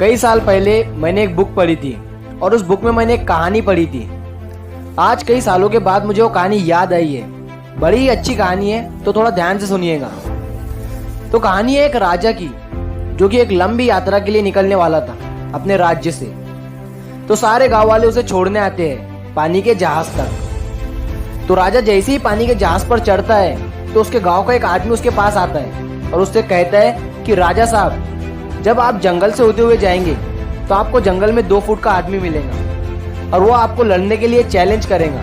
कई साल पहले मैंने एक बुक पढ़ी थी और उस बुक में मैंने एक कहानी पढ़ी थी। आज कई सालों के बाद मुझे वो कहानी याद आई है। बड़ी ही अच्छी कहानी है, तो थोड़ा ध्यान से सुनिएगा। तो कहानी है एक राजा की, जो कि एक लंबी यात्रा के लिए निकलने वाला था अपने राज्य से। तो सारे गांव वाले उसे छोड़ने आते हैं पानी के जहाज तक। तो राजा जैसे ही पानी के जहाज पर चढ़ता है तो उसके गांव का एक आदमी उसके पास आता है और उससे कहता है कि राजा साहब, जब आप जंगल से होते हुए जाएंगे तो आपको जंगल में 2 फुट का आदमी मिलेगा और वो आपको लड़ने के लिए चैलेंज करेगा,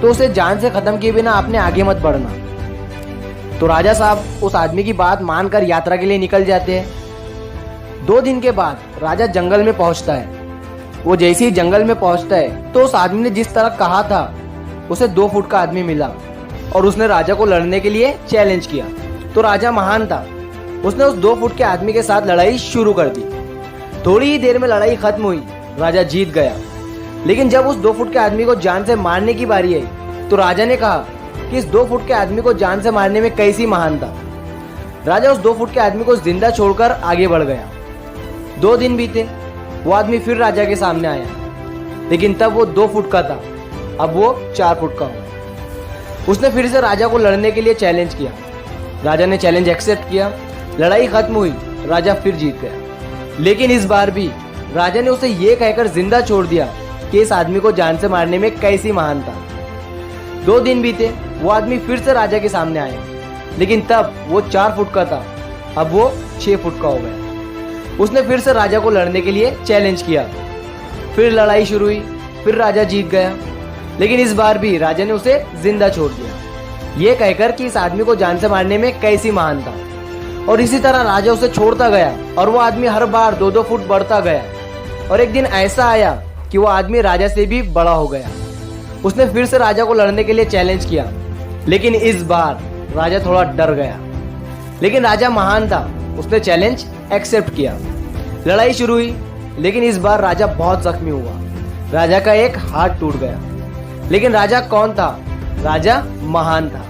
तो उसे जान से खत्म किए बिना आपने आगे मत बढ़ना। तो राजा साहब उस आदमी की बात मानकर यात्रा के लिए निकल जाते हैं। 2 दिन के बाद राजा जंगल में पहुंचता है। वो जैसे ही जंगल में पहुंचता है तो उस आदमी ने जिस तरह कहा था उसे 2 फुट का आदमी मिला और उसने राजा को लड़ने के लिए चैलेंज किया। तो राजा महान था, उसने उस 2 फुट के आदमी के साथ लड़ाई शुरू कर दी। थोड़ी ही देर में लड़ाई खत्म हुई, राजा जीत गया। लेकिन जब उस 2 फुट के आदमी को जान से मारने की बारी आई तो राजा ने कहा कि इस 2 फुट के आदमी को जान से मारने में कैसी महानता। राजा उस 2 फुट के आदमी को जिंदा छोड़कर आगे बढ़ गया। 2 दिन बीते, वो आदमी फिर राजा के सामने आया, लेकिन तब वो 2 फुट का था, अब वो 4 फुट का हो। उसने फिर से राजा को लड़ने के लिए चैलेंज किया। राजा ने चैलेंज एक्सेप्ट किया। लड़ाई खत्म हुई, राजा फिर जीत गया। लेकिन इस बार भी राजा ने उसे ये कहकर जिंदा छोड़ दिया कि इस आदमी को जान से मारने में कैसी महानता। 2 दिन बीते, वो आदमी फिर से राजा के सामने आया, लेकिन तब वो 4 फुट का था, अब वो 6 फुट का हो गया। उसने फिर से राजा को लड़ने के लिए चैलेंज किया। फिर लड़ाई शुरू हुई, फिर राजा जीत गया। लेकिन इस बार भी राजा ने उसे जिंदा छोड़ दिया, ये कहकर कि इस आदमी को जान से मारने में कैसी महानता। और इसी तरह राजा उसे छोड़ता गया और वो आदमी हर बार 2-2 फुट बढ़ता गया। और एक दिन ऐसा आया कि वो आदमी राजा से भी बड़ा हो गया। उसने फिर से राजा को लड़ने के लिए चैलेंज किया, लेकिन इस बार राजा थोड़ा डर गया। लेकिन राजा महान था, उसने चैलेंज एक्सेप्ट किया। लड़ाई शुरू हुई, लेकिन इस बार राजा बहुत जख्मी हुआ। राजा का एक हाथ टूट गया। लेकिन राजा कौन था? राजा महान था।